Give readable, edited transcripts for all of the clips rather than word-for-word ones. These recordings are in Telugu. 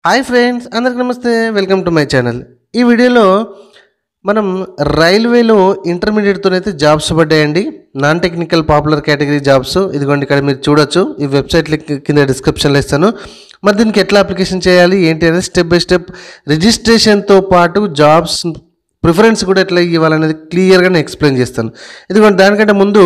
హాయ్ ఫ్రెండ్స్, అందరికి నమస్తే. Welcome to my channel. ఈ వీడియోలో మనం రైల్వేలో ఇంటర్మీడియట్తోనైతే జాబ్స్ పడ్డాయండి. Non technical popular category jobs. ఇదిగోండి, ఇక్కడ మీరు చూడొచ్చు. ఈ వెబ్సైట్ లింక్ కింద డిస్క్రిప్షన్లో ఇస్తాను. మరి దీనికి ఎట్లా అప్లికేషన్ చేయాలి ఏంటి అనేది స్టెప్ బై స్టెప్, రిజిస్ట్రేషన్తో పాటు జాబ్స్ ప్రిఫరెన్స్ కూడా ఎట్లా ఇవ్వాలనేది క్లియర్గానే ఎక్స్ప్లెయిన్ చేస్తాను. ఇదిగోండి, దానికంటే ముందు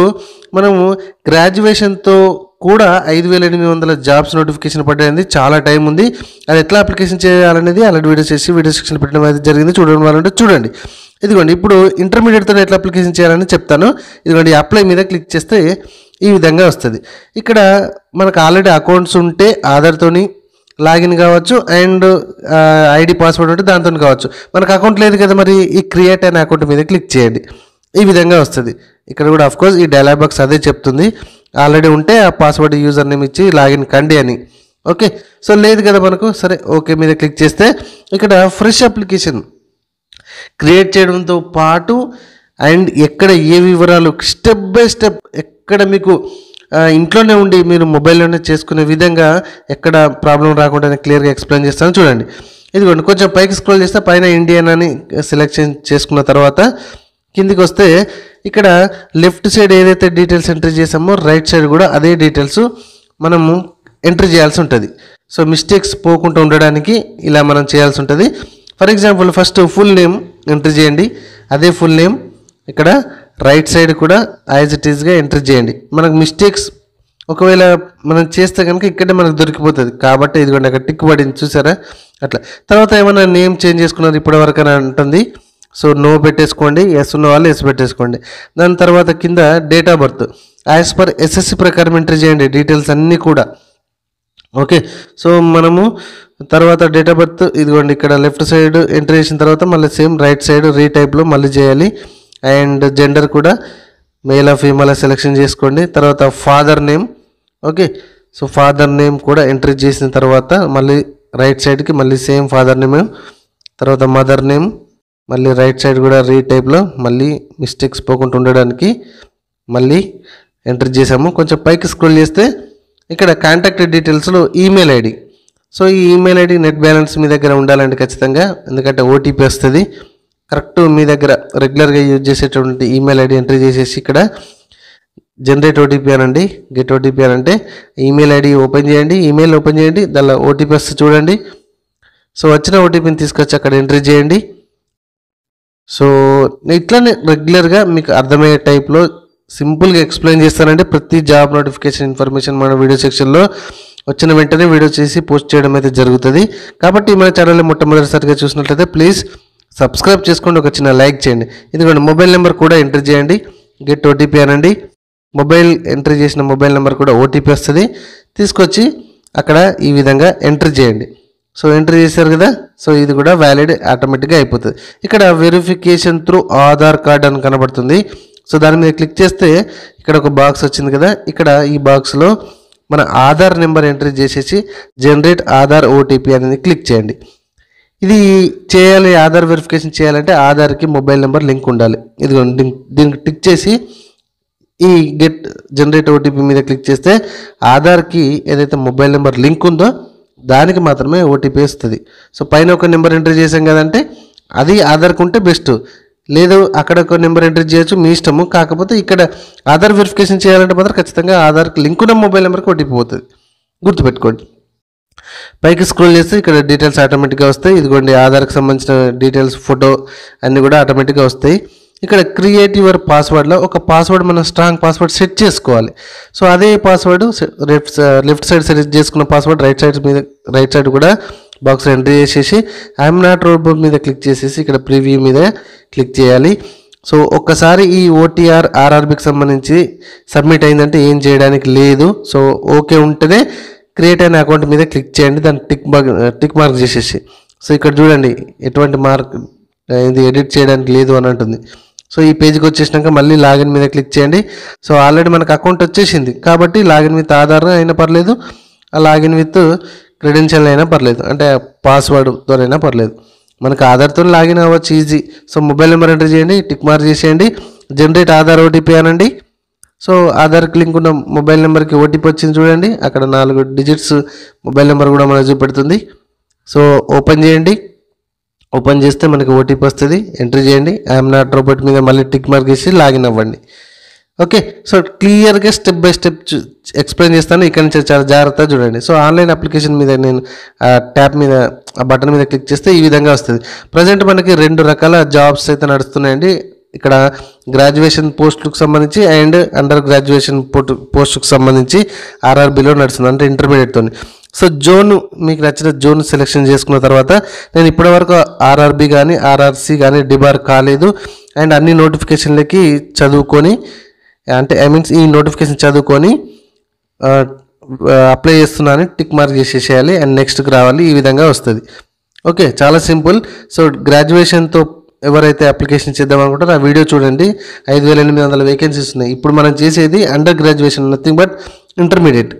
మనము గ్రాడ్యుయేషన్తో కూడా 5,800 జాబ్స్ నోటిఫికేషన్ పడ్డాయింది. చాలా టైం ఉంది. అది ఎట్లా అప్లికేషన్ చేయాలనేది అలాంటి వీడియోస్ చేసి వీడియో సెక్షన్ పెట్టడం అయితే జరిగింది. చూడడం వాళ్ళంటే చూడండి. ఇదిగోండి, ఇప్పుడు ఇంటర్మీడియట్తో ఎట్లా అప్లికేషన్ చేయాలని చెప్తాను. ఇదిగోండి, అప్లై మీద క్లిక్ చేస్తే ఈ విధంగా వస్తుంది. ఇక్కడ మనకు ఆల్రెడీ అకౌంట్స్ ఉంటే ఆధార్తోని లాగిన్ కావచ్చు, అండ్ ఐడి పాస్వర్డ్ ఉంటే దాంతో కావచ్చు. మనకు అకౌంట్ లేదు కదా, మరి ఈ క్రియేట్ అనే అకౌంట్ మీద క్లిక్ చేయండి. ఈ విధంగా వస్తుంది. ఇక్కడ కూడా అఫ్కోర్స్ ఈ డైలాగ్ బాక్స్ అదే చెప్తుంది, ఆల్రెడీ ఉంటే ఆ పాస్వర్డ్ యూజర్ నేమ్ ఇచ్చి లాగిన్ కండి అని. ఓకే, సో లేదు కదా మనకు, సరే ఓకే మీద క్లిక్ చేస్తే ఇక్కడ ఫ్రెష్ అప్లికేషన్ క్రియేట్ చేయడంతో పాటు అండ్ ఎక్కడ ఏ వివరాలు స్టెప్ బై స్టెప్ ఎక్కడ మీకు ఇంట్లోనే ఉండి మీరు మొబైల్లోనే చేసుకునే విధంగా ఎక్కడ ప్రాబ్లం రాకుండా క్లియర్గా ఎక్స్ప్లెయిన్ చేస్తాను. చూడండి, ఇదిగోండి, కొంచెం పైకి స్క్రోల్ చేస్తే పైన ఇండియన్ అని సెలెక్షన్ చేసుకున్న తర్వాత కిందికి వస్తే ఇక్కడ లెఫ్ట్ సైడ్ ఏదైతే డీటెయిల్స్ ఎంట్రీ చేసామో రైట్ సైడ్ కూడా అదే డీటెయిల్స్ మనము ఎంట్రీ చేయాల్సి ఉంటుంది. సో మిస్టేక్స్ పోకుండా ఉండడానికి ఇలా మనం చేయాల్సి ఉంటుంది. For example first full name entry చేయండి. అదే ఫుల్ నేమ్ ఇక్కడ రైట్ సైడ్ కూడా యాజ్ ఇట్ ఈస్గా ఎంట్రీ చేయండి. మనకు మిస్టేక్స్ ఒకవేళ మనం చేస్తే కనుక ఇక్కడే మనకు దొరికిపోతుంది. కాబట్టి ఇదిగోండి, అక్కడ టిక్ పడింది చూసారా, అట్లా. తర్వాత ఏమైనా నేమ్ చేంజ్ చేసుకున్నారు ఇప్పటివరకు అని అంటుంది. సో నో పెట్టేసుకోండి, ఎస్ ఉన్న వాళ్ళు ఎస్ పెట్టేసుకోండి. దాని తర్వాత కింద date of birth as per SSC ప్రకారం ఎంట్రీ చేయండి డీటెయిల్స్ అన్నీ కూడా. ఓకే, సో మనము తర్వాత డేట్ ఆఫ్ బర్త్ ఇదిగోండి ఇక్కడ లెఫ్ట్ సైడ్ ఎంట్రీ చేసిన తర్వాత మళ్ళీ సేమ్ రైట్ సైడ్ రీటైప్లో మళ్ళీ చేయాలి. అండ్ జెండర్ కూడా మేల్ ఆఫ్ ఫీమేల్ సెలెక్షన్ చేసుకోండి. తర్వాత father name, okay, so father name కూడా ఎంట్రీ చేసిన తర్వాత మళ్ళీ రైట్ సైడ్కి మళ్ళీ సేమ్ ఫాదర్ నేమ్. తర్వాత మదర్ నేమ్ మళ్ళీ రైట్ సైడ్ కూడా రీటైప్లో మళ్ళీ మిస్టేక్స్ పోకుండా ఉండడానికి మళ్ళీ ఎంటర్ చేసాము. కొంచెం పైకి స్క్రోల్ చేస్తే ఇక్కడ కాంటాక్ట్ డీటెయిల్స్లో ఈమెయిల్ ఐడి. సో ఈ ఈమెయిల్ ఐడి నెట్ బ్యాలెన్స్ మీ దగ్గర ఉండాలండి ఖచ్చితంగా, ఎందుకంటే ఓటీపీ వస్తుంది. కరెక్ట్ మీ దగ్గర రెగ్యులర్గా యూజ్ చేసేటువంటి ఈమెయిల్ ఐడి ఎంట్రీ చేసేసి ఇక్కడ జనరేట్ ఓటీపీ అనండి. గెట్ ఓటీపీ అని అంటే ఈమెయిల్ ఐడి ఓపెన్ చేయండి, ఈమెయిల్ ఓపెన్ చేయండి, దానిలో ఓటీపీ వస్తే చూడండి. సో వచ్చిన ఓటీపీని తీసుకొచ్చి అక్కడ ఎంట్రీ చేయండి. సో ఇట్లానే రెగ్యులర్గా మీకు అర్థమయ్యే టైప్లో సింపుల్గా ఎక్స్ప్లెయిన్ చేస్తానంటే ప్రతి జాబ్ నోటిఫికేషన్ ఇన్ఫర్మేషన్ మన వీడియో సెక్షన్లో వచ్చిన వెంటనే వీడియో చేసి పోస్ట్ చేయడం అయితే జరుగుతుంది. కాబట్టి మన ఛానల్ని మొట్టమొదటిసారిగా చూసినట్లయితే ప్లీజ్ సబ్స్క్రైబ్ చేసుకోండి, ఒక చిన్న లైక్ చేయండి. ఎందుకంటే మొబైల్ నెంబర్ కూడా ఎంటర్ చేయండి, గెట్ ఓటీపీ అనండి. మొబైల్ ఎంట్రీ చేసిన మొబైల్ నెంబర్ కూడా ఓటీపీ వస్తుంది, తీసుకొచ్చి అక్కడ ఈ విధంగా ఎంట్రీ చేయండి. సో ఎంట్రీ చేశారు కదా, సో ఇది కూడా వ్యాలిడ్ ఆటోమేటిక్గా అయిపోతుంది. ఇక్కడ వెరిఫికేషన్ త్రూ ఆధార్ కార్డ్ అని కనబడుతుంది. సో దాని మీద క్లిక్ చేస్తే ఇక్కడ ఒక బాక్స్ వచ్చింది కదా, ఇక్కడ ఈ బాక్స్లో మన ఆధార్ నెంబర్ ఎంట్రీ చేసేసి జనరేట్ ఆధార్ ఓటీపీ అనేది క్లిక్ చేయండి. ఇది చేయాలి, ఆధార్ వెరిఫికేషన్ చేయాలంటే ఆధార్కి మొబైల్ నెంబర్ లింక్ ఉండాలి. ఇది దీనికి టిక్ చేసి ఈ గెట్ జనరేట్ ఓటీపీ మీద క్లిక్ చేస్తే ఆధార్కి ఏదైతే మొబైల్ నెంబర్ లింక్ ఉందో దానికి మాత్రమే ఓటీపీ వస్తుంది. సో పైన ఒక నెంబర్ ఎంట్రీ చేసాం కదంటే అది ఆధార్కి ఉంటే బెస్ట్, లేదు అక్కడ ఒక నెంబర్ ఎంట్రీ చేయొచ్చు, మీ ఇష్టము. కాకపోతే ఇక్కడ ఆధార్ వెరిఫికేషన్ చేయాలంటే మాత్రం ఖచ్చితంగా ఆధార్కి లింక్ ఉన్న మొబైల్ నెంబర్కి ఓటీపీ పోతుంది, గుర్తుపెట్టుకోండి. పైకి స్క్రోల్ చేస్తే ఇక్కడ డీటెయిల్స్ ఆటోమేటిక్గా వస్తాయి. ఇదిగోండి, ఆధార్కి సంబంధించిన డీటెయిల్స్, ఫోటో అన్నీ కూడా ఆటోమేటిక్గా వస్తాయి. ఇక్కడ క్రియేట్ యువర్ పాస్వర్డ్లో ఒక పాస్వర్డ్ మనం స్ట్రాంగ్ పాస్వర్డ్ సెట్ చేసుకోవాలి. సో అదే పాస్వర్డ్ లెఫ్ట్ సైడ్ సెట్ చేసుకున్న పాస్వర్డ్ రైట్ సైడ్ కూడా బాక్స్ ఎంట్రీ చేసేసి ఐఎమ్ నాట్ రోబోట్ మీద క్లిక్ చేసేసి ఇక్కడ ప్రివ్యూ మీద క్లిక్ చేయాలి. సో ఒక్కసారి ఈ ఓటీఆర్ ఆర్ఆర్బికి సంబంధించి సబ్మిట్ అయిందంటే ఏం చేయడానికి లేదు. సో ఓకే ఉంటేనే క్రియేట్ అయిన అకౌంట్ మీద క్లిక్ చేయండి, దాన్ని టిక్ మార్క్ చేసేసి. సో ఇక్కడ చూడండి, ఎటువంటి మార్క్ ఇది ఎడిట్ చేయడానికి లేదు అని అంటుంది. సో ఈ పేజ్కి వచ్చేసినాక మళ్ళీ లాగిన్ మీద క్లిక్ చేయండి. సో ఆల్రెడీ మనకు అకౌంట్ వచ్చేసింది కాబట్టి లాగిన్ విత్ ఆధార్ అయినా పర్లేదు, ఆ లాగిన్ విత్ క్రెడెన్షియల్ అయినా పర్లేదు, అంటే పాస్వర్డ్తో అయినా పర్లేదు. మనకు ఆధార్తో లాగిన్ అవ్వచ్చు easy. So mobile number enter చేయండి, టిక్ మార్క్ చేసేయండి, జనరేట్ ఆధార్ ఓటీపీ అనండి. సో ఆధార్కి లింక్ ఉన్న మొబైల్ నెంబర్కి ఓటీపీ వచ్చింది చూడండి, అక్కడ 4 డిజిట్స్ మొబైల్ నెంబర్ కూడా మనకు చూపెడుతుంది. సో ఓపెన్ చేయండి. ఓపెన్ చేస్తే మనకి ఓటీపీ వస్తుంది, ఎంట్రీ చేయండి. ఐఎమ్ నాట్ రోబోట్ మీద మళ్ళీ టిక్ మార్క్ చేసి లాగిన్ అవ్వండి. ఓకే, సో క్లియర్గా స్టెప్ బై స్టెప్ ఎక్స్ప్లెయిన్ చేస్తాను. ఇక్కడ నుంచి చాలా జాగ్రత్తగా చూడండి. సో ఆన్లైన్ అప్లికేషన్ మీద నేను ట్యాప్ మీద ఆ బటన్ మీద క్లిక్ చేస్తే ఈ విధంగా వస్తుంది. ప్రజెంట్ మనకి 2 రకాల జాబ్స్ అయితే నడుస్తున్నాయండి. ఇక్కడ గ్రాడ్యుయేషన్ పోస్టులకు సంబంధించి అండ్ అండర్ గ్రాడ్యుయేషన్ పోస్టుకు సంబంధించి ఆర్ఆర్బీలో నడుస్తుంది, అంటే ఇంటర్మీడియట్తో. సో జోన్, మీకు నచ్చిన జోన్ సెలెక్షన్ చేసుకున్న తర్వాత, నేను ఇప్పటివరకు ఆర్ఆర్బీ కానీ ఆర్ఆర్సీ కానీ డిబార్ కాలేదు అండ్ అన్ని నోటిఫికేషన్లకి చదువుకొని, అంటే ఈ నోటిఫికేషన్ చదువుకొని అప్లై చేస్తున్నాను టిక్ మార్క్ చేసేసేయాలి అండ్ నెక్స్ట్కి రావాలి. ఈ విధంగా వస్తుంది. ఓకే, చాలా సింపుల్. సో గ్రాడ్యుయేషన్తో ఎవరైతే అప్లికేషన్ చేద్దాం అనుకుంటారో ఆ వీడియో చూడండి. 5800 వేకెన్సీస్ ఉన్నాయి. ఇప్పుడు మనం చేసేది under graduation, nothing but intermediate.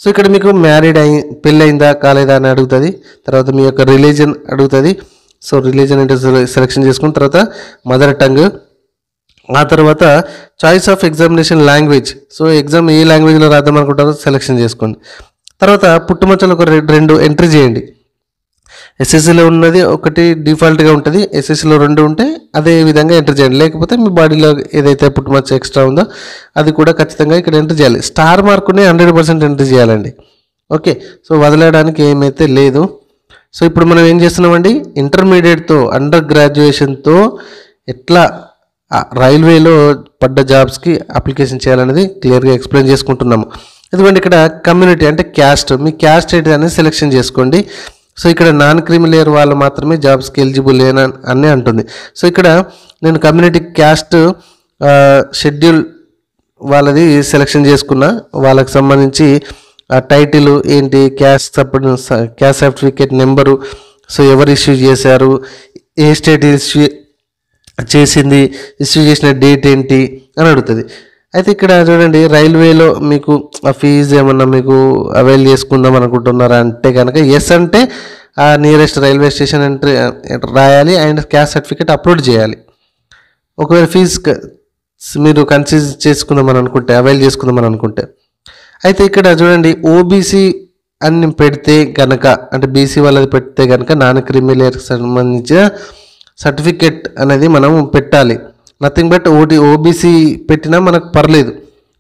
So ఇక్కడ మీకు మ్యారీడ్ పెళ్ళి అయిందా కాలేదా అని అడుగుతుంది. తర్వాత మీ యొక్క రిలీజన్ అడుగుతుంది. సో రిలీజన్ అంటే సెలెక్షన్ చేసుకున్న తర్వాత మదర్ టంగ్, ఆ తర్వాత choice of examination language. So exam ఏ లాంగ్వేజ్లో రాద్దాం అనుకుంటారో సెలెక్షన్ చేసుకోండి. తర్వాత పుట్టుమచ్చలు ఒక 2 ఎంట్రీ చేయండి. ఎస్ఎస్సిలో ఉన్నది ఒకటి డిఫాల్ట్గా ఉంటుంది, ఎస్ఎస్సిలో 2 ఉంటే అదే విధంగా ఎంటర్ చేయండి. లేకపోతే మీ బాడీలో ఏదైతే పుట్టుమచ్చ ఎక్స్ట్రా ఉందో అది కూడా ఖచ్చితంగా ఇక్కడ ఎంటర్ చేయాలి. స్టార్ మార్కుని 100% ఎంటర్ చేయాలండి. ఓకే, సో వదిలేయడానికి ఏమైతే లేదు. సో ఇప్పుడు మనం ఏం చేస్తున్నామండి, ఇంటర్మీడియట్తో అండర్ గ్రాడ్యుయేషన్తో ఎట్లా రైల్వేలో పడ్డ జాబ్స్కి అప్లికేషన్ చేయాలనేది క్లియర్గా ఎక్స్ప్లెయిన్ చేసుకుంటున్నాము. ఎందుకంటే ఇక్కడ కమ్యూనిటీ అంటే క్యాస్ట్, మీ క్యాస్ట్ ఏంటి అనేది సెలెక్షన్ చేసుకోండి. సో ఇక్కడ నాన్ క్రిమి లేయర్ వాళ్ళు మాత్రమే జాబ్స్కి ఎలిజిబుల్ అని అంటుంది. సో ఇక్కడ నేను కమ్యూనిటీ క్యాస్ట్ షెడ్యూల్ వాళ్ళది సెలెక్షన్ చేసుకున్నా. వాళ్ళకి సంబంధించి టైటిల్ ఏంటి, క్యాస్ట్ సర్టిఫికేట్ నెంబరు, సో ఎవరు ఇష్యూ చేశారు, ఏ స్టేట్ ఇష్యూ చేసింది, ఇష్యూ చేసిన డేట్ ఏంటి అని అడుగుతుంది. అయితే ఇక్కడ చూడండి, రైల్వేలో మీకు ఆ ఫీజు ఏమన్నా మీకు అవైల్ చేసుకుందాం అనుకుంటున్నారా అంటే కనుక ఎస్ అంటే ఆ నియరెస్ట్ రైల్వే స్టేషన్ ఎంట్రీ రాయాలి అండ్ క్యాస్ట్ సర్టిఫికేట్ అప్లోడ్ చేయాలి. ఒకవేళ ఫీజు మీరు కన్సిడర్ చేసుకుందామని అనుకుంటే, అవైల్ చేసుకుందామని అనుకుంటే. అయితే ఇక్కడ చూడండి, ఓబీసీ అని పెడితే కనుక, అంటే బీసీ వాళ్ళది పెడితే కనుక నాన్ క్రిమిలేయర్కి సంబంధించిన సర్టిఫికేట్ అనేది మనం పెట్టాలి. నథింగ్ బట్ ఓబీసీ పెట్టినా మనకు పర్లేదు.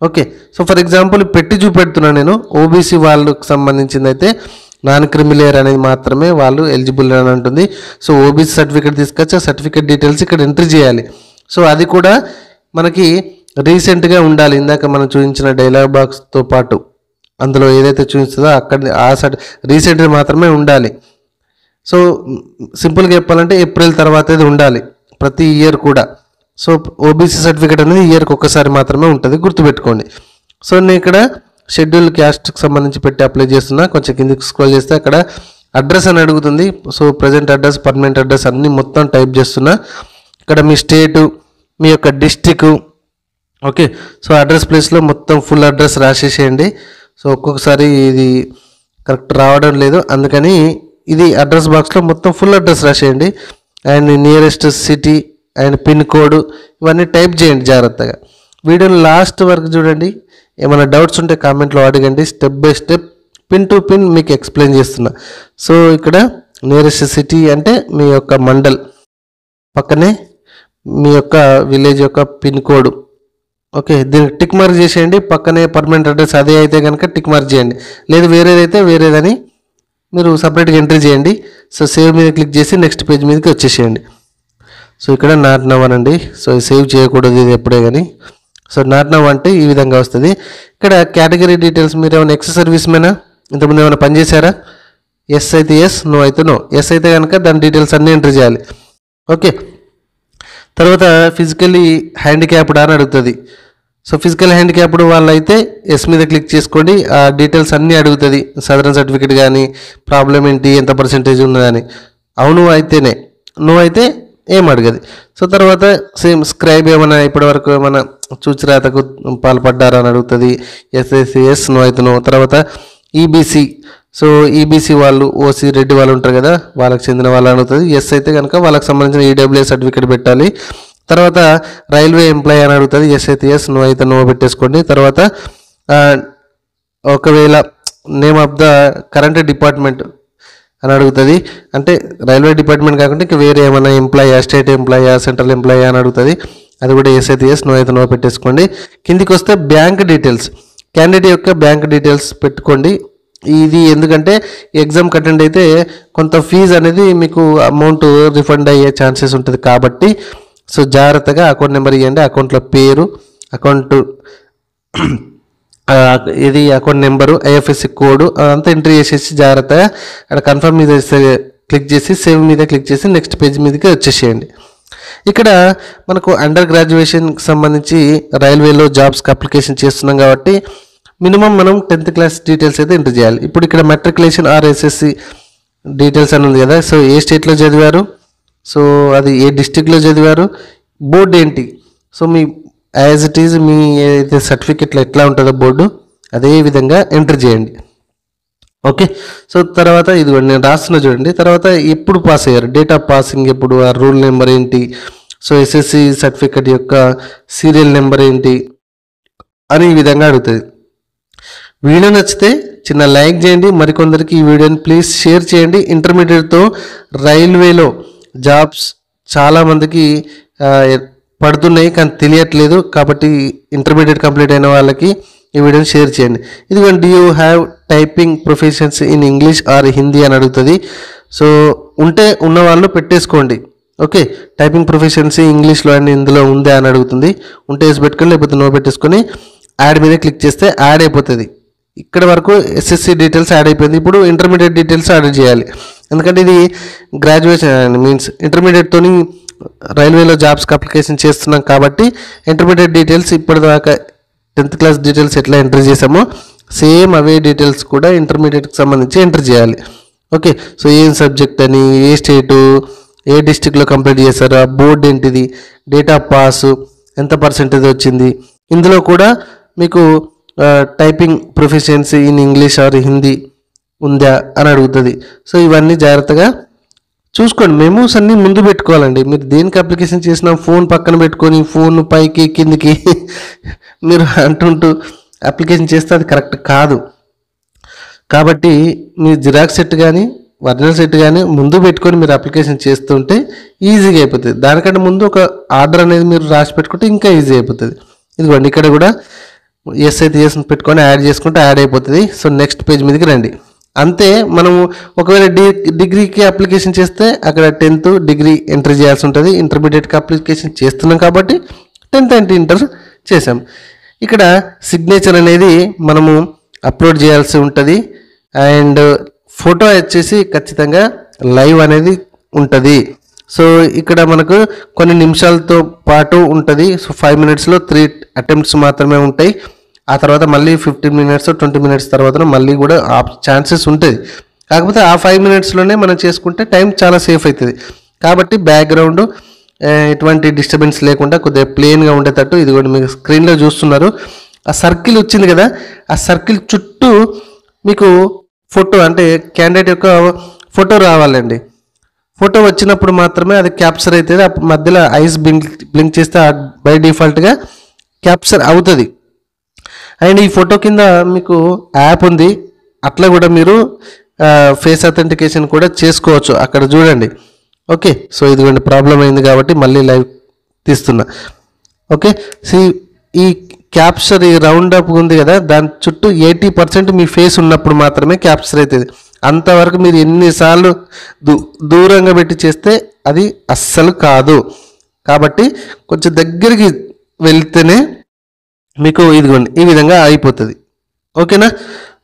ఓకే, సో ఫర్ ఎగ్జాంపుల్ పెట్టి చూపెడుతున్నాను నేను. ఓబీసీ వాళ్ళకి సంబంధించింది అయితే నాన్ క్రిమిలేయర్ అనేది మాత్రమే వాళ్ళు ఎలిజిబుల్ అని అంటుంది. సో ఓబీసీ సర్టిఫికేట్ తీసుకొచ్చి ఆ సర్టిఫికేట్ డీటెయిల్స్ ఇక్కడ ఎంట్రీ చేయాలి. సో అది కూడా మనకి రీసెంట్గా ఉండాలి. ఇందాక మనం చూపించిన డైలాగ్ బాక్స్తో పాటు అందులో ఏదైతే చూపిస్తుందో అక్కడ రీసెంట్గా మాత్రమే ఉండాలి. సో సింపుల్గా చెప్పాలంటే ఏప్రిల్ తర్వాత ఇది ఉండాలి ప్రతి ఇయర్ కూడా. సో ఓబీసీ సర్టిఫికేట్ అనేది ఇయర్కి ఒక్కసారి మాత్రమే ఉంటుంది, గుర్తుపెట్టుకోండి. సో నేను ఇక్కడ షెడ్యూల్ క్యాస్ట్కి సంబంధించి పెట్టి అప్లై చేస్తున్నా. కొంచెం కిందకి స్క్రోల్ చేస్తే అక్కడ అడ్రస్ అని అడుగుతుంది. So present address, permanent address అన్నీ మొత్తం టైప్ చేస్తున్నా. ఇక్కడ మీ స్టేటు, మీ యొక్క డిస్టిక్, ఓకే. సో అడ్రస్ ప్లేస్లో మొత్తం ఫుల్ అడ్రస్ రాసేసేయండి. సో ఒక్కొక్కసారి ఇది కరెక్ట్ రావడం లేదు, అందుకని ఇది అడ్రస్ బాక్స్లో మొత్తం ఫుల్ అడ్రస్ రాసేయండి. And nearest city and pin code ఇవన్నీ టైప్ చేయండి జాగ్రత్తగా. వీడియోని లాస్ట్ వరకు చూడండి. ఏమైనా డౌట్స్ ఉంటే కామెంట్లో అడగండి. Step by step, pin to pin మీకు ఎక్స్ప్లెయిన్ చేస్తున్నా. సో ఇక్కడ నియరెస్ట్ సిటీ అంటే మీ యొక్క మండల్, పక్కనే మీ యొక్క విలేజ్ యొక్క పిన్ కోడ్. ఓకే, దీనికి టిక్ మార్క్ చేసేయండి. పక్కనే పర్మనెంట్ అడ్రస్ అదే అయితే కనుక టిక్ మార్క్ చేయండి. లేదు వేరేదైతే వేరేదని మీరు సపరేట్గా ఎంట్రీ చేయండి. సో సేవ్ మీద క్లిక్ చేసి నెక్స్ట్ పేజ్ మీదకి వచ్చేసేయండి. సో ఇక్కడ నాట్ నవ్ అనండి. సో సేవ్ చేయకూడదు ఇది ఎప్పుడే కానీ. సో నాట్ నవ్ అంటే ఈ విధంగా వస్తుంది. ఇక్కడ కేటగిరీ డీటెయిల్స్, మీరు ఏమైనా ఎక్స్ సర్వీస్ మేనా, ఇంతకుముందు ఏమైనా పనిచేశారా? ఎస్ అయితే ఎస్, నో అయితే నో. ఎస్ అయితే కనుక దాని డీటెయిల్స్ అన్నీ ఎంట్రీ చేయాలి. ఓకే, తర్వాత ఫిజికల్లీ హ్యాండిక్యాప్డ్ అని అడుగుతుంది. సో ఫిజికల్ హ్యాండిక్యాప్డ్ వాళ్ళైతే ఎస్ మీద క్లిక్ చేసుకోండి. ఆ డీటెయిల్స్ అన్నీ అడుగుతుంది. సదరన్ సర్టిఫికేట్ కానీ, ప్రాబ్లం ఏంటి, ఎంత పర్సెంటేజ్ ఉన్నదని. అవును అయితేనే, నో అయితే ఏం అడగదు. సో తర్వాత సేమ్ స్క్రైబ్ ఏమైనా ఇప్పటివరకు ఏమైనా చూచిరాతకు పాల్పడ్డారా అని అడుగుతుంది. ఎస్, నో అయితే నో. తర్వాత ఈబీసీ, సో ఈబీసీ వాళ్ళు, ఓసీ రెడ్డి వాళ్ళు ఉంటారు కదా, వాళ్ళకి చెందిన వాళ్ళు అడుగుతుంది. ఎస్ అయితే కనుక వాళ్ళకి సంబంధించిన ఈడబ్ల్యూఎస్ సర్టిఫికేట్ పెట్టాలి. తర్వాత రైల్వే ఎంప్లాయీ అని అడుగుతుంది. ఎస్ అయితే ఎస్, నో అయితే నో పెట్టేసుకోండి. తర్వాత ఒకవేళ name of the current department, అని అడుగుతుంది. అంటే రైల్వే డిపార్ట్మెంట్ కాకుండా ఇంకా వేరే ఏమైనా ఎంప్లాయా, స్టేట్ ఎంప్లాయా, సెంట్రల్ ఎంప్లాయా అని అడుగుతుంది. అది కూడా ఎస్ అయితే ఎస్, నో అయితే నో పెట్టేసుకోండి. కిందికి వస్తే బ్యాంక్ డీటెయిల్స్, క్యాండిడేట్ యొక్క బ్యాంక్ డీటెయిల్స్ పెట్టుకోండి. ఇది ఎందుకంటే ఎగ్జామ్కి అటెండ్ అయితే కొంత ఫీజు అనేది మీకు అమౌంట్ రిఫండ్ అయ్యే ఛాన్సెస్ ఉంటుంది కాబట్టి సో జాగ్రత్తగా అకౌంట్ నెంబర్ ఇవ్వండి. అకౌంట్లో పేరు, అకౌంట్ ఇది అకౌంట్ నెంబరు, ఐఎఫ్ఎస్సి కోడ్ అదంతా ఎంట్రీ చేసేసి జాగ్రత్తగా అక్కడ కన్ఫర్మ్ మీద క్లిక్ చేసి సేవ్ మీద క్లిక్ చేసి నెక్స్ట్ పేజ్ మీదకి వచ్చేసేయండి. ఇక్కడ మనకు అండర్ గ్రాడ్యుయేషన్కి సంబంధించి రైల్వేలో జాబ్స్కి అప్లికేషన్ చేస్తున్నాం కాబట్టి మినిమం మనం 10th క్లాస్ డీటెయిల్స్ అయితే ఎంటర్ చేయాలి. ఇప్పుడు ఇక్కడ మెట్రికులేషన్ ఆర్ ఎస్ఎస్సి డీటెయిల్స్ అని ఉంది కదా. సో ఏ స్టేట్లో చదివారు, సో అది ఏ డిస్టిక్లో చదివారు, బోర్డు ఏంటి, సో మీ యాజ్ ఇట్ ఈజ్ మీ ఏదైతే సర్టిఫికెట్లో ఎట్లా ఉంటుందో బోర్డు అదే విధంగా ఎంటర్ చేయండి. ఓకే. సో తర్వాత ఇదిగోండి నేను రాస్తున్నా చూడండి. తర్వాత ఎప్పుడు పాస్ అయ్యారు, డేట్ ఆఫ్ పాసింగ్ ఎప్పుడు, ఆ రూల్ నెంబర్ ఏంటి, సో ఎస్ఎస్సి సర్టిఫికెట్ యొక్క సీరియల్ నెంబర్ ఏంటి అని ఈ విధంగా అడుగుతుంది. వీడియో నచ్చితే చిన్న లైక్ చేయండి, మరికొందరికి ఈ వీడియోని ప్లీజ్ షేర్ చేయండి. ఇంటర్మీడియట్తో రైల్వేలో జాబ్స్ చాలామందికి పడుతున్నాయి కానీ తెలియట్లేదు కాబట్టి ఇంటర్మీడియట్ కంప్లీట్ అయిన వాళ్ళకి ఈ వీడియోని షేర్ చేయండి. ఇదిగోండి, do you have typing professions in English are Hindi అని అడుగుతుంది. సో ఉంటే ఉన్న వాళ్ళు పెట్టేసుకోండి. ఓకే, టైపింగ్ ప్రొఫెషన్సీ ఇంగ్లీష్లో అండ్ ఇందులో ఉందా అని అడుగుతుంది. ఉంటే వేసి పెట్టుకొని, లేకపోతే నో పెట్టేసుకొని యాడ్ మీద క్లిక్ చేస్తే యాడ్ అయిపోతుంది. ఇక్కడ వరకు ఎస్ఎస్సి డీటెయిల్స్ యాడ్ అయిపోయింది. ఇప్పుడు ఇంటర్మీడియట్ డీటెయిల్స్ యాడ్ చేయాలి. ఎందుకంటే ఇది గ్రాడ్యుయేషన్ మీన్స్ ఇంటర్మీడియట్తోని రైల్వేలో జాబ్స్కి అప్లికేషన్ చేస్తున్నాం కాబట్టి ఇంటర్మీడియట్ డీటెయిల్స్ ఇప్పటిదాకా 10th క్లాస్ డీటెయిల్స్ ఎట్లా ఎంటర్ చేసామో సేమ్ అవే డీటెయిల్స్ కూడా ఇంటర్మీడియట్కి సంబంధించి ఎంటర్ చేయాలి. ఓకే. సో ఏం సబ్జెక్ట్ అని, ఏ స్టేటు, ఏ డిస్టిక్లో కంప్లీట్ చేశారు, ఆ బోర్డు ఏంటిది, డేట్ ఆఫ్ పాస్ ఎంత పర్సెంటేజ్ వచ్చింది, ఇందులో కూడా మీకు typing proficiency in English are Hindi ఉందా అని అడుగుతుంది. సో ఇవన్నీ జాగ్రత్తగా చూసుకోండి. మెమోస్ అన్నీ ముందు పెట్టుకోవాలండి. మీరు దేనికి అప్లికేషన్ చేసినా ఫోన్ పక్కన పెట్టుకొని ఫోన్ పైకి కిందికి మీరు అంటుంటూ అప్లికేషన్ చేస్తే అది కరెక్ట్ కాదు. కాబట్టి మీ జిరాక్స్ సెట్ కానీ ఒరిజినల్ సెట్ కానీ ముందు పెట్టుకొని మీరు అప్లికేషన్ చేస్తుంటే ఈజీగా అయిపోతుంది. దానికంటే ముందు ఒక ఆర్డర్ అనేది మీరు రాసి పెట్టుకుంటే ఇంకా ఈజీ అయిపోతుంది. ఇదిగోండి, ఇక్కడ కూడా ఎస్ అయితే ఎస్ పెట్టుకొని యాడ్ చేసుకుంటే యాడ్ అయిపోతుంది. సో నెక్స్ట్ పేజ్ మీదకి రండి. అంతే. మనము ఒకవేళ డిగ్రీకి అప్లికేషన్ చేస్తే అక్కడ 10th డిగ్రీ ఎంటర్ చేయాల్సి ఉంటుంది. ఇంటర్మీడియట్కి అప్లికేషన్ చేస్తున్నాం కాబట్టి 10th అంటే ఇంటర్ చేసాం. ఇక్కడ సిగ్నేచర్ అనేది మనము అప్లోడ్ చేయాల్సి ఉంటుంది. అండ్ ఫోటో వచ్చేసి ఖచ్చితంగా లైవ్ అనేది ఉంటుంది. సో ఇక్కడ మనకు కొన్ని నిమిషాలతో పాటు ఉంటుంది. సో 5 minutesలో 3 attempts మాత్రమే ఉంటాయి. ఆ తర్వాత మళ్ళీ 15 minutes 20 minutes తర్వాత మళ్ళీ కూడా ఆ ఛాన్సెస్ ఉంటుంది. కాకపోతే ఆ 5 minutesలోనే మనం చేసుకుంటే టైం చాలా సేఫ్ అవుతుంది. కాబట్టి బ్యాక్గ్రౌండ్ ఎటువంటి డిస్టర్బెన్స్ లేకుండా కొద్దిగా ప్లెయిన్గా ఉండేటట్టు ఇది కూడా మీకు స్క్రీన్లో చూస్తున్నారు. ఆ సర్కిల్ వచ్చింది కదా, ఆ సర్కిల్ చుట్టూ మీకు ఫోటో అంటే క్యాండిడేట్ యొక్క ఫోటో రావాలండి. ఫోటో వచ్చినప్పుడు మాత్రమే అది క్యాప్చర్ అవుతుంది. మధ్యలో ఐస్ బ్లింక్ చేస్తే బై డిఫాల్ట్గా క్యాప్చర్ అవుతుంది. అండ్ ఈ ఫోటో కింద మీకు యాప్ ఉంది, అట్లా కూడా మీరు ఫేస్ అథెంటికేషన్ కూడా చేసుకోవచ్చు. అక్కడ చూడండి. ఓకే. సో ఇదిగోండి, ప్రాబ్లం అయింది కాబట్టి మళ్ళీ లైవ్ తీస్తున్నా. ఓకే. సో ఈ క్యాప్చర్ ఈ రౌండ్ అప్ ఉంది కదా, దాని చుట్టూ 80% మీ ఫేస్ ఉన్నప్పుడు మాత్రమే క్యాప్చర్ అవుతుంది. అంతవరకు మీరు ఎన్నిసార్లు దూరంగా పెట్టి చేస్తే అది అస్సలు కాదు. కాబట్టి కొంచెం దగ్గరికి వెళ్తేనే మీకు ఇదిగోండి ఈ విధంగా అయిపోతుంది. ఓకేనా.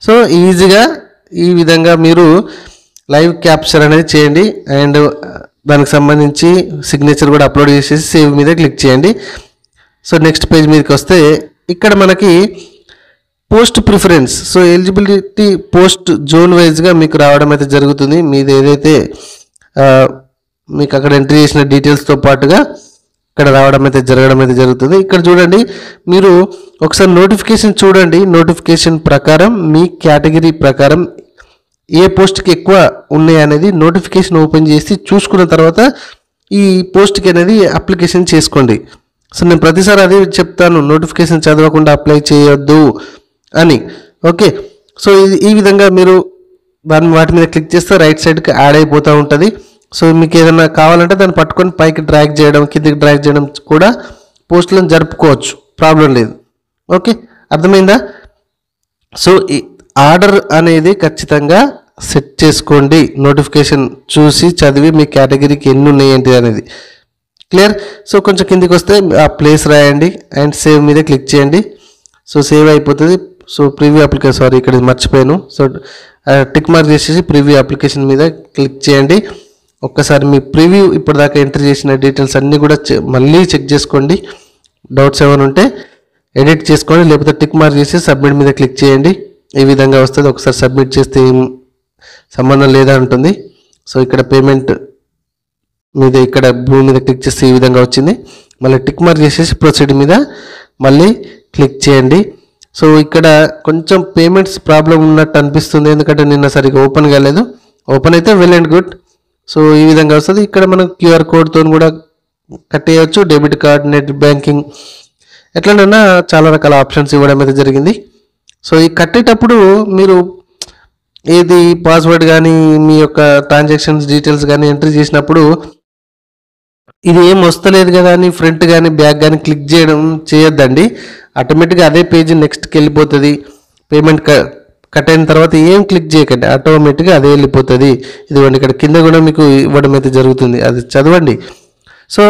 సో ఈజీగా ఈ విధంగా మీరు లైవ్ క్యాప్చర్ అనేది చేయండి. అండ్ దానికి సంబంధించి సిగ్నేచర్ కూడా అప్లోడ్ చేసేసి సేవ్ మీద క్లిక్ చేయండి. సో నెక్స్ట్ పేజ్ మీదకి వస్తే ఇక్కడ మనకి post preference, so eligibility post zone వైజ్గా మీకు రావడం అయితే జరుగుతుంది. మీది ఏదైతే మీకు అక్కడ ఎంట్రీ చేసిన డీటెయిల్స్తో పాటుగా ఇక్కడ రావడం అయితే జరుగుతుంది. ఇక్కడ చూడండి, మీరు ఒకసారి నోటిఫికేషన్ చూడండి. నోటిఫికేషన్ ప్రకారం మీ కేటగిరీ ప్రకారం ఏ పోస్ట్కి ఎక్కువ ఉన్నాయి అనేది నోటిఫికేషన్ ఓపెన్ చేసి చూసుకున్న తర్వాత ఈ పోస్ట్కి అనేది అప్లికేషన్ చేసుకోండి. సో నేను ప్రతిసారి అదే చెప్తాను, నోటిఫికేషన్ చదవకుండా అప్లై చేయొద్దు అని. ఓకే. సో ఈ విధంగా మీరు వాటి మీద క్లిక్ చేస్తే రైట్ సైడ్కి యాడ్ అయిపోతూ ఉంటుంది. సో మీకు ఏదైనా కావాలంటే దాన్ని పట్టుకొని పైకి డ్రాగ్ చేయడం, కిందికి డ్రాగ్ చేయడం కూడా పోస్టులను జరుపుకోవచ్చు, ప్రాబ్లం లేదు. ఓకే, అర్థమైందా? సో ఈ ఆర్డర్ అనేది ఖచ్చితంగా సెట్ చేసుకోండి. నోటిఫికేషన్ చూసి చదివి మీ కేటగిరీకి ఎన్ని ఉన్నాయి ఏంటి అనేది క్లియర్. సో కొంచెం కిందికి వస్తే ఆ ప్లేస్ రాయండి అండ్ సేవ్ మీద క్లిక్ చేయండి. సో సేవ్ అయిపోతుంది. సో ప్రివ్యూ అప్లికేషన్, సారీ ఇక్కడ మర్చిపోయాను. సో టిక్ మార్క్ చేసేసి ప్రివ్యూ అప్లికేషన్ మీద క్లిక్ చేయండి. ఒక్కసారి మీ ప్రివ్యూ ఇప్పటిదాకా ఎంటర్ చేసిన డీటెయిల్స్ అన్నీ కూడా మళ్ళీ చెక్ చేసుకోండి. డౌట్స్ ఏమైనా ఉంటే ఎడిట్ చేసుకోండి, లేకపోతే టిక్ మార్క్ చేసి సబ్మిట్ మీద క్లిక్ చేయండి. ఈ విధంగా వస్తుంది. ఒకసారి సబ్మిట్ చేస్తే ఏం సంబంధం లేదా ఉంటుంది. సో ఇక్కడ పేమెంట్ మీద ఇక్కడ బ్లూ మీద క్లిక్ చేస్తే ఈ విధంగా వచ్చింది. మళ్ళీ టిక్ మార్క్ చేసేసి ప్రొసీడ్ మీద మళ్ళీ క్లిక్ చేయండి. సో ఇక్కడ కొంచెం పేమెంట్స్ ప్రాబ్లం ఉన్నట్టు అనిపిస్తుంది, ఎందుకంటే నిన్న సరిగ్గా ఓపెన్ కాలేదు. ఓపెన్ అయితే వెల్ అండ్ గుడ్. సో ఈ విధంగా వస్తుంది. ఇక్కడ మనం క్యూఆర్ కోడ్తో కూడా కట్టేయచ్చు, డెబిట్ కార్డ్, నెట్ బ్యాంకింగ్, ఎట్లనైనా చాలా రకాల ఆప్షన్స్ ఇవ్వడం అయితే జరిగింది. సో ఈ కట్టేటప్పుడు మీరు ఏది పాస్వర్డ్ కానీ మీ యొక్క ట్రాన్సాక్షన్స్ డీటెయిల్స్ కానీ ఎంట్రీ చేసినప్పుడు ఇది ఏం వస్తలేదు కదా అని ఫ్రంట్ కానీ బ్యాక్ కానీ క్లిక్ చేయొద్దండి. ఆటోమేటిక్గా అదే పేజీ నెక్స్ట్కి వెళ్ళిపోతుంది. పేమెంట్ కట్ అయిన తర్వాత ఏం క్లిక్ చేయకండి, ఆటోమేటిక్గా అదే వెళ్ళిపోతుంది. ఇదిగోండి ఇక్కడ కింద కూడా మీకు ఇవ్వడం అయితే జరుగుతుంది, అది చదవండి. సో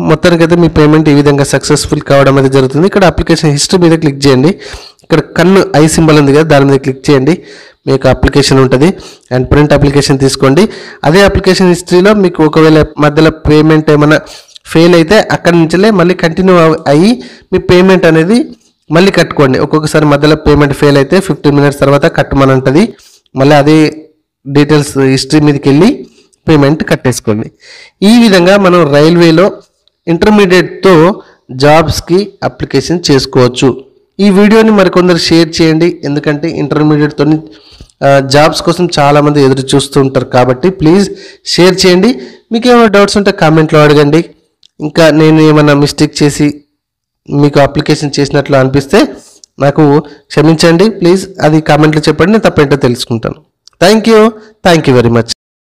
మొత్తానికైతే మీ పేమెంట్ ఈ విధంగా సక్సెస్ఫుల్ కావడం అయితే జరుగుతుంది. ఇక్కడ అప్లికేషన్ హిస్టరీ మీద క్లిక్ చేయండి. ఇక్కడ కన్ను ఐ సింబల్ ఉంది కదా, దాని మీద క్లిక్ చేయండి. మీకు అప్లికేషన్ ఉంటుంది అండ్ ప్రింట్ అప్లికేషన్ తీసుకోండి. అదే అప్లికేషన్ హిస్టరీలో మీకు ఒకవేళ మధ్యలో పేమెంట్ ఏమైనా ఫెయిల్ అయితే అక్కడి నుంచే మళ్ళీ కంటిన్యూ అయ్యి మీ పేమెంట్ అనేది మళ్ళీ కట్టుకోండి. ఒక్కొక్కసారి మధ్యలో పేమెంట్ ఫెయిల్ అయితే 15 minutes తర్వాత కట్టమని ఉంటుంది. మళ్ళీ అదే డీటెయిల్స్ హిస్టరీ మీదకి వెళ్ళి పేమెంట్ కట్టేసుకోండి. ఈ విధంగా మనం రైల్వేలో ఇంటర్మీడియట్తో జాబ్స్కి అప్లికేషన్ చేసుకోవచ్చు. ఈ వీడియోని మరికొందరు షేర్ చేయండి, ఎందుకంటే ఇంటర్మీడియట్తో జాబ్స్ కోసం చాలామంది ఎదురు చూస్తూ ఉంటారు కాబట్టి ప్లీజ్ షేర్ చేయండి. మీకు ఏమైనా డౌట్స్ ఉంటే కామెంట్లో అడగండి. ఇంకా నేను ఏమైనా మిస్టేక్ చేసి మీకు అప్లికేషన్ చేసినట్లు అనిపిస్తే నాకు క్షమించండి ప్లీజ్, అది కామెంట్లో చెప్పండి, నేను తప్పేంటో తెలుసుకుంటాను. Thank you very much.